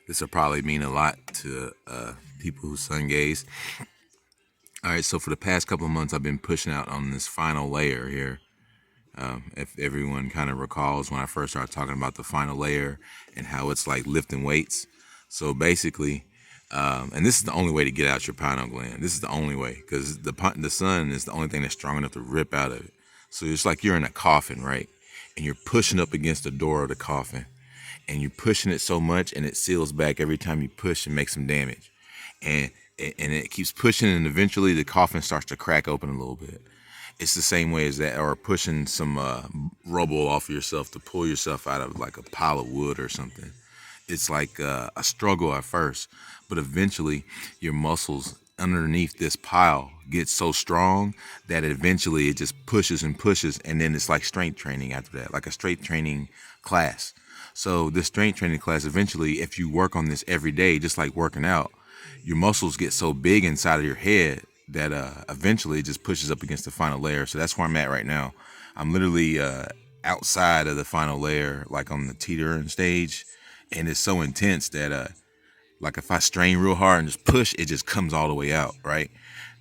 This will probably mean a lot to people who sun gaze. All right, so for the past couple of months, I've been pushing out on this final layer here. If everyone kind of recalls when I first started talking about the final layer and how it's like lifting weights. So basically, and this is the only way to get out your pineal gland. This is the only way because the sun is the only thing that's strong enough to rip out of it. So it's like you're in a coffin, right? And you're pushing up against the door of the coffin, and you're pushing it so much, and it seals back every time you push and make some damage, and it keeps pushing, and eventually the coffin starts to crack open a little bit. It's the same way as that, or pushing some rubble off of yourself to pull yourself out of like a pile of wood or something. It's like a struggle at first, but eventually your muscles underneath this pile get so strong that eventually it just pushes and pushes, and then it's like strength training after that, like a strength training class. So this strength training class, eventually, if you work on this every day, just like working out, your muscles get so big inside of your head that eventually it just pushes up against the final layer. So that's where I'm at right now. I'm literally outside of the final layer, like on the teetering stage, and it's so intense that like if I strain real hard and just push, it just comes all the way out, right?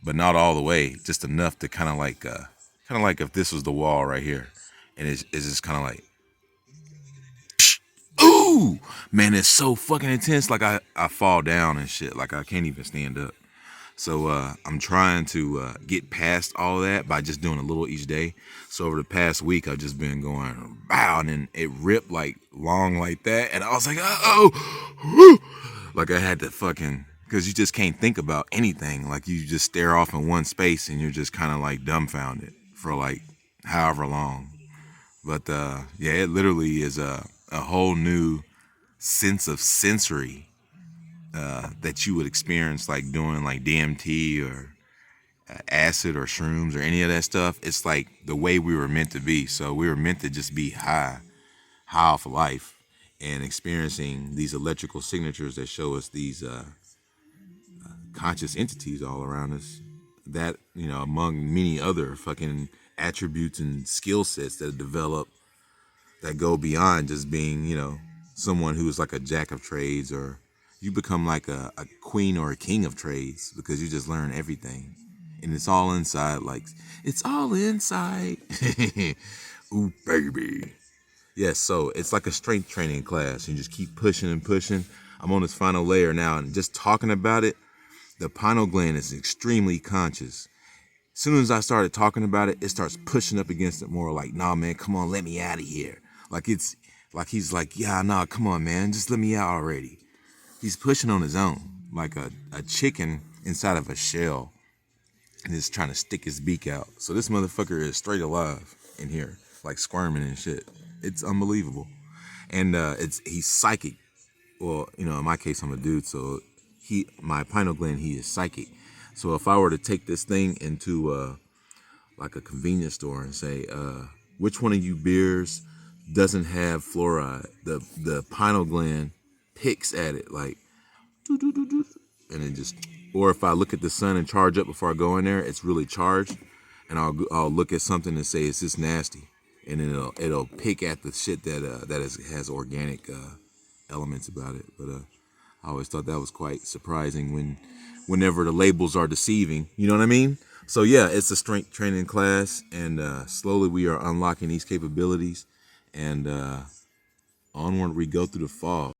But not all the way, just enough to kind of like if this was the wall right here, and it's just kind of like, ooh, man, it's so fucking intense. Like I fall down and shit. Like I can't even stand up. So I'm trying to get past all of that by just doing a little each day. So over the past week, I've just been going, wow, and then it ripped like long like that. And I was like, oh, like I had to fucking, because you just can't think about anything. Like you just stare off in one space and you're just kind of like dumbfounded for like however long. But yeah, it literally is a whole new sense of sensory that you would experience like doing like DMT or acid or shrooms or any of that stuff. It's like the way we were meant to be. So we were meant to just be high off of life and experiencing these electrical signatures that show us these conscious entities all around us. That, you know, among many other fucking attributes and skill sets that develop that go beyond just being, you know, someone who's like a jack of trades, or you become like a queen or a king of trades because you just learn everything. And it's all inside, like, it's all inside. Ooh, baby. Yes, so it's like a strength training class. You just keep pushing and pushing. I'm on this final layer now, and just talking about it, the pineal gland is extremely conscious. As soon as I started talking about it, it starts pushing up against it more like, nah, man, come on, let me out of here. Like it's like he's like, yeah, nah, come on, man, just let me out already. He's pushing on his own, like a chicken inside of a shell, and is trying to stick his beak out. So this motherfucker is straight alive in here, like squirming and shit. It's unbelievable. And he's psychic. Well, you know, in my case, I'm a dude, so my pineal gland, he is psychic. So if I were to take this thing into like a convenience store and say, which one of you beers doesn't have fluoride, the pineal gland picks at it like doo, doo, doo, doo, and then just, or if I look at the sun and charge up before I go in there, it's really charged, and I'll look at something and say, is this nasty? And then it'll pick at the shit that has organic elements about it. But I always thought that was quite surprising whenever the labels are deceiving. You know what I mean? So yeah, it's a strength training class, and slowly we are unlocking these capabilities, and onward we go through the fall.